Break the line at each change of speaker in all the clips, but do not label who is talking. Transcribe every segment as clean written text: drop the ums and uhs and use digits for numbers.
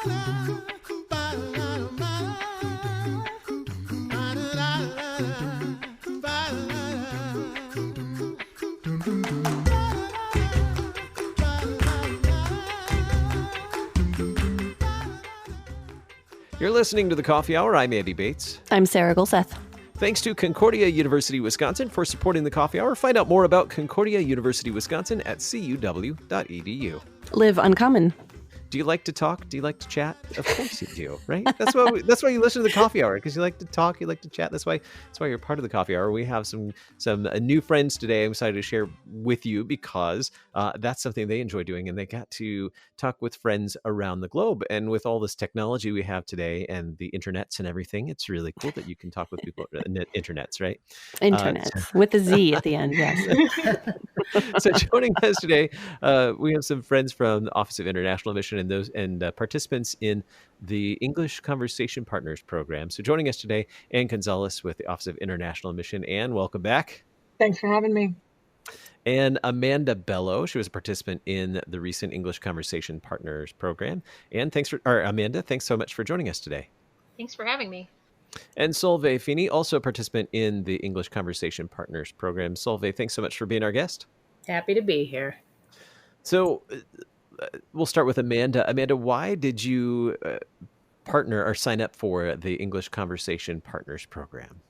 You're listening to The Coffee Hour. I'm Andy Bates.
I'm Sarah Golseth.
Thanks to Concordia University, Wisconsin for supporting The Coffee Hour. Find out more about Concordia University, Wisconsin at cuw.edu.
Live uncommon.
Do you like to talk? Do you like to chat? Of course you do, right? That's why you listen to The Coffee Hour, because you like to talk, you like to chat. That's why you're part of The Coffee Hour. We have some new friends today I'm excited to share with you, because that's something they enjoy doing, and they got to talk with friends around the globe. And with all this technology we have today and the internets and everything, it's really cool that you can talk with people internets, right?
Internets with a Z at the end, yes.
So joining us today, we have some friends from the Office of International Mission and participants in the English Conversation Partners program. So joining us today, Anne Gonzalez with the Office of International Mission. Anne, welcome back.
Thanks for having me.
And Amanda Bello, she was a participant in the recent English Conversation Partners program. And Amanda, thanks so much for joining us today.
Thanks for having me.
And Solveig Fiene, also a participant in the English Conversation Partners program. Solveig, thanks so much for being our guest.
Happy to be here.
So we'll start with Amanda. Amanda, why did you partner or sign up for the English Conversation Partners program?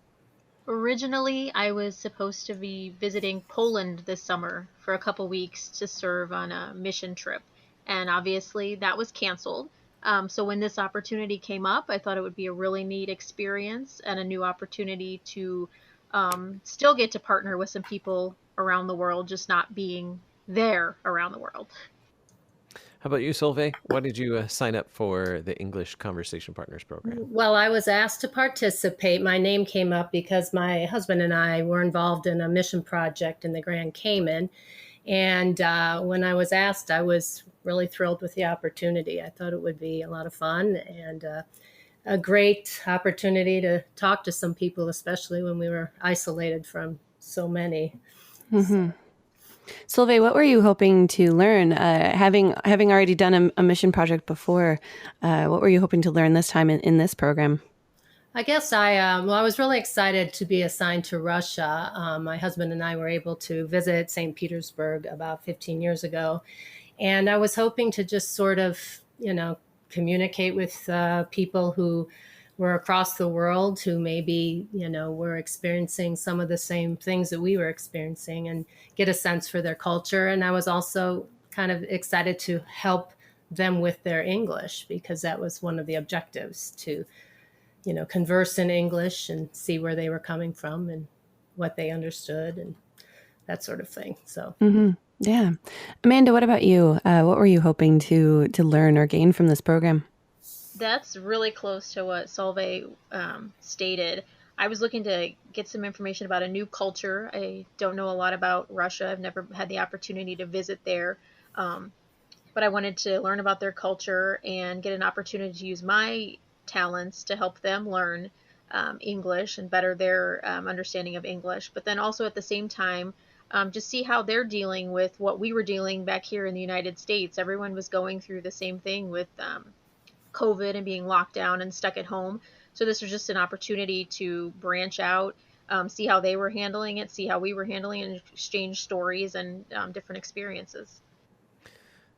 Originally, I was supposed to be visiting Poland this summer for a couple weeks to serve on a mission trip. And obviously that was canceled. So when this opportunity came up, I thought it would be a really neat experience and a new opportunity to still get to partner with some people around the world, just not being there around the world.
How about you, Solveig? Why did you sign up for the English Conversation Partners program?
Well, I was asked to participate. My name came up because my husband and I were involved in a mission project in the Grand Cayman. And when I was asked, I was really thrilled with the opportunity. I thought it would be a lot of fun and a great opportunity to talk to some people, especially when we were isolated from so many.
Mm-hmm. Solveig, what were you hoping to learn? Having already done a mission project before, what were you hoping to learn this time in this program?
I guess I was really excited to be assigned to Russia. My husband and I were able to visit St. Petersburg about 15 years ago. And I was hoping to just sort of, communicate with people who were across the world who maybe, were experiencing some of the same things that we were experiencing and get a sense for their culture. And I was also kind of excited to help them with their English, because that was one of the objectives, to, converse in English and see where they were coming from and what they understood and that sort of thing. So,
yeah. Amanda, what about you? What were you hoping to learn or gain from this program?
That's really close to what Solveig stated. I was looking to get some information about a new culture. I don't know a lot about Russia. I've never had the opportunity to visit there. But I wanted to learn about their culture and get an opportunity to use my talents to help them learn English and better their understanding of English. But then also at the same time, just see how they're dealing with what we were dealing back here in the United States. Everyone was going through the same thing with COVID and being locked down and stuck at home. So this was just an opportunity to branch out, see how they were handling it, see how we were handling it, and exchange stories and different experiences.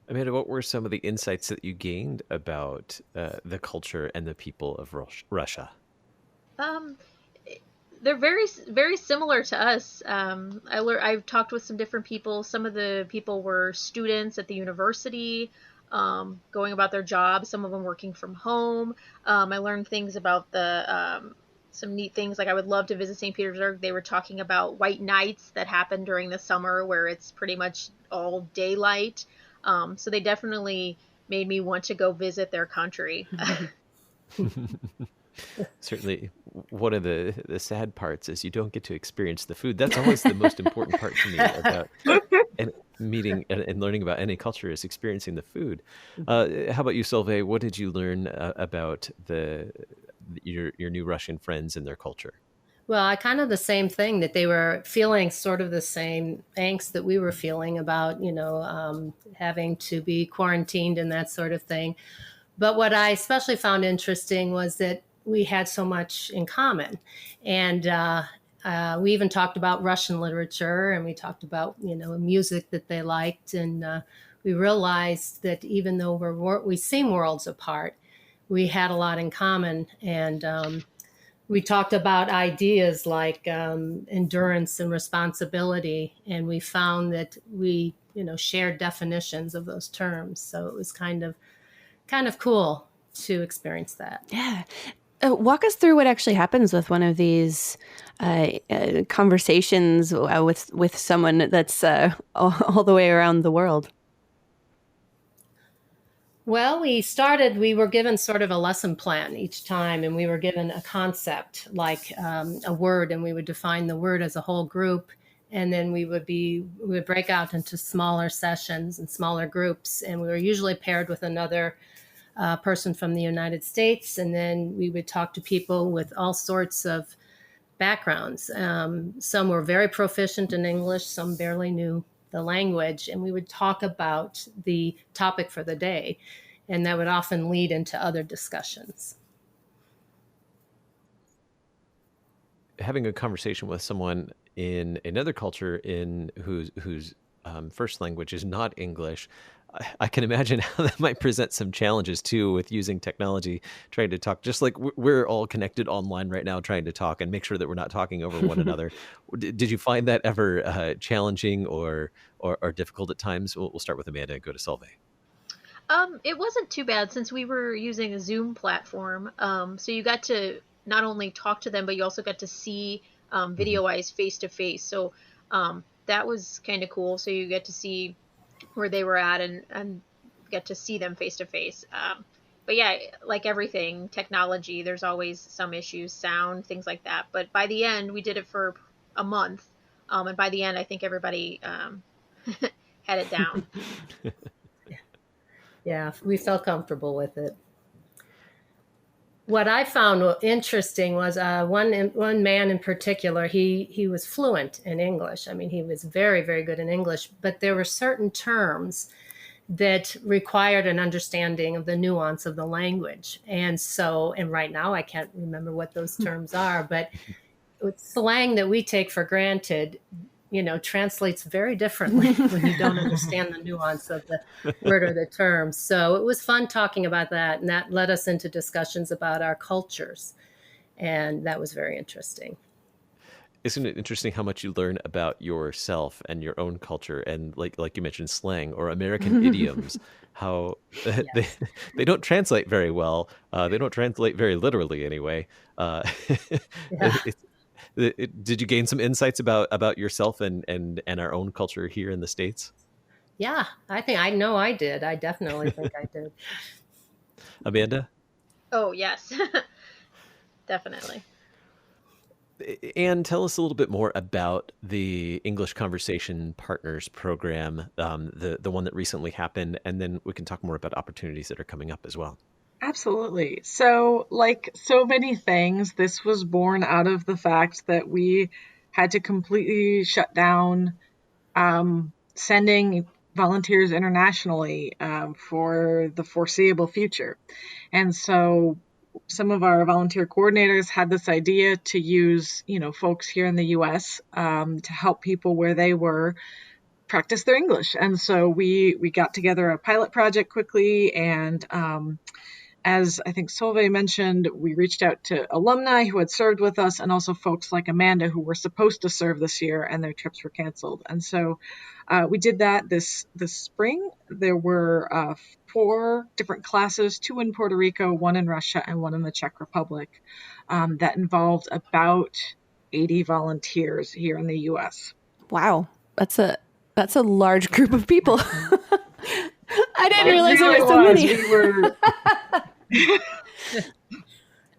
Amanda, what were some of the insights that you gained about the culture and the people of Russia?
They're very, very similar to us. I've talked with some different people. Some of the people were students at the university, going about their jobs, some of them working from home. I learned things about some neat things, like I would love to visit St. Petersburg. They were talking about white nights that happen during the summer where it's pretty much all daylight. So they definitely made me want to go visit their country.
Certainly, one of the sad parts is you don't get to experience the food. That's always the most important part to me about meeting and learning about any culture, is experiencing the food. How about you, Solveig? What did you learn about your new Russian friends and their culture?
Well, I kind of the same thing, that they were feeling sort of the same angst that we were feeling about, having to be quarantined and that sort of thing. But what I especially found interesting was that we had so much in common. And we even talked about Russian literature, and we talked about, music that they liked. And we realized that even though we seem worlds apart, we had a lot in common. And we talked about ideas like endurance and responsibility. And we found that we, shared definitions of those terms. So it was kind of cool to experience that.
Yeah. Walk us through what actually happens with one of these conversations with someone that's all the way around the world.
Well, we were given sort of a lesson plan each time, and we were given a concept like a word, and we would define the word as a whole group. And then we would break out into smaller sessions and smaller groups. And we were usually paired with another person from the United States. And then we would talk to people with all sorts of backgrounds. Some were very proficient in English, some barely knew the language. And we would talk about the topic for the day. And that would often lead into other discussions.
Having a conversation with someone in another culture whose first language is not English, I can imagine how that might present some challenges too with using technology, trying to talk, just like we're all connected online right now, trying to talk and make sure that we're not talking over one another. Did you find that ever challenging or difficult at times? We'll start with Amanda and go to Solveig.
It wasn't too bad since we were using a Zoom platform. So you got to not only talk to them, but you also got to see video-wise face to face. So that was kind of cool. So you get to see where they were at and get to see them face to face. But yeah, like everything, technology, there's always some issues, sound, things like that. But by the end, we did it for a month. And by the end, I think everybody had it down.
Yeah, we felt comfortable with it. What I found interesting was one man in particular, he was fluent in English. I mean, he was very, very good in English, but there were certain terms that required an understanding of the nuance of the language. And right now I can't remember what those terms are, but slang that we take for granted, translates very differently when you don't understand the nuance of the word or the term. So it was fun talking about that. And that led us into discussions about our cultures. And that was very interesting.
Isn't it interesting how much you learn about yourself and your own culture and like you mentioned slang or American idioms, how they don't translate very well. They don't translate very literally anyway. Did you gain some insights about yourself and our own culture here in the States?
Yeah, I know I did. I definitely think I did.
Amanda?
Oh, yes. Definitely.
Anne, tell us a little bit more about the English Conversation Partners program, the one that recently happened, and then we can talk more about opportunities that are coming up as well.
Absolutely. So, like so many things, this was born out of the fact that we had to completely shut down sending volunteers internationally for the foreseeable future. And so some of our volunteer coordinators had this idea to use, folks here in the U.S. To help people where they were practice their English. And so we got together a pilot project quickly, and as I think Solveig mentioned, we reached out to alumni who had served with us and also folks like Amanda who were supposed to serve this year and their trips were canceled. And so we did that this spring. There were 4 different classes, 2 in Puerto Rico, 1 in Russia, and 1 in the Czech Republic, that involved about 80 volunteers here in the U.S.
Wow. That's a large group of people. I didn't realize there were so many.
We were...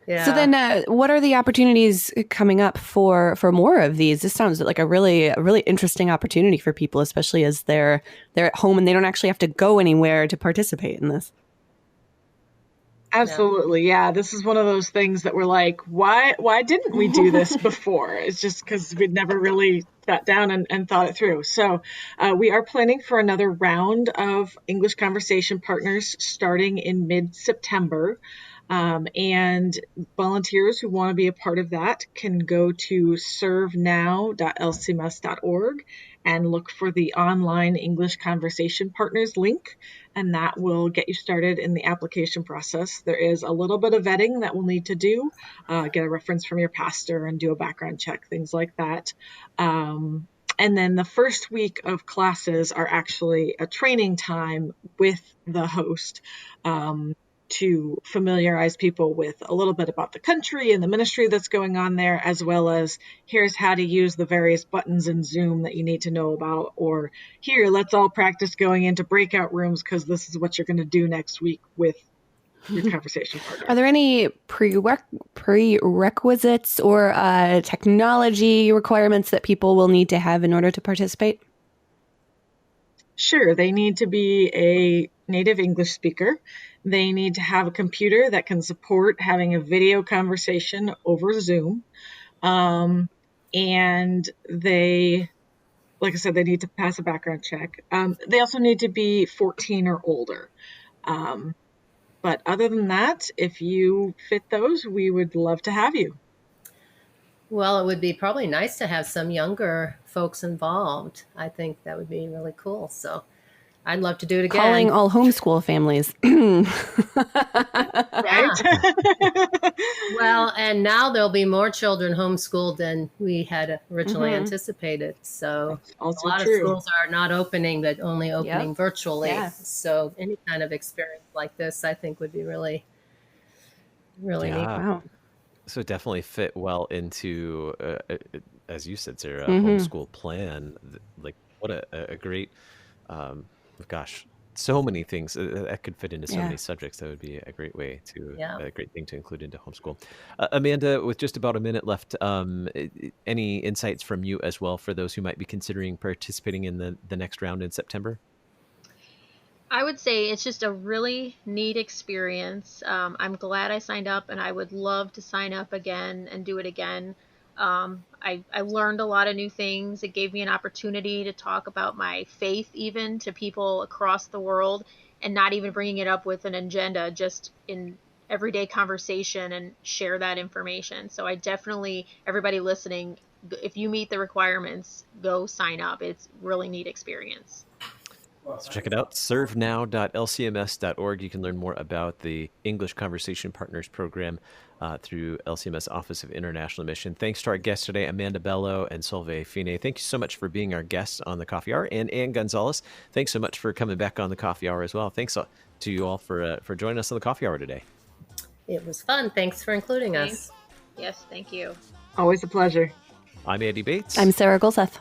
Yeah. So then what are the opportunities coming up for more of these? This sounds like a really interesting opportunity for people, especially as they're at home and they don't actually have to go anywhere to participate in this.
Absolutely. Yeah. This is one of those things that we're like, why didn't we do this before? It's just because we'd never really sat down and thought it through. So we are planning for another round of English Conversation Partners starting in mid-September. And volunteers who want to be a part of that can go to servenow.lcms.org and look for the online English Conversation Partners link, and that will get you started in the application process. There is a little bit of vetting that we'll need to do, get a reference from your pastor and do a background check, things like that. And then the first week of classes are actually a training time with the host, to familiarize people with a little bit about the country and the ministry that's going on there, as well as here's how to use the various buttons in Zoom that you need to know about, or here, let's all practice going into breakout rooms because this is what you're going to do next week with your conversation partner.
Are there any prerequisites or technology requirements that people will need to have in order to participate?
Sure, they need to be a native English speaker. They need to have a computer that can support having a video conversation over Zoom. And they, like I said, they need to pass a background check. They also need to be 14 or older. But other than that, if you fit those, we would love to have you.
Well, it would be probably nice to have some younger folks involved. I think that would be really cool. So I'd love to do it again.
Calling all homeschool families.
Right?
Well, and now there'll be more children homeschooled than we had originally anticipated. So a lot of schools are not opening, but only opening virtually. Yeah. So any kind of experience like this, I think, would be really, really neat.
Wow.
So definitely fit well into, as you said, Sarah, a homeschool plan. Like, what a great, gosh, so many things that could fit into so many subjects. That would be a great way to, a great thing to include into homeschool. Amanda, with just about a minute left, any insights from you as well for those who might be considering participating in the next round in September?
I would say it's just a really neat experience. I'm glad I signed up, and I would love to sign up again and do it again. I learned a lot of new things. It gave me an opportunity to talk about my faith even to people across the world, and not even bringing it up with an agenda, just in everyday conversation, and share that information. So I definitely, everybody listening, if you meet the requirements, go sign up. It's a really neat experience.
So check it out, servenow.lcms.org. You can learn more about the English Conversation Partners program through LCMS Office of International Mission. Thanks to our guests today, Amanda Bello and Solveig Fiene. Thank you so much for being our guests on the Coffee Hour. And Anne Gonzalez, thanks so much for coming back on the Coffee Hour as well. Thanks to you all for joining us on the Coffee Hour today.
It was fun. Thanks for including us.
Yes, thank you.
Always a pleasure.
I'm Andy Bates.
I'm Sarah Golseth.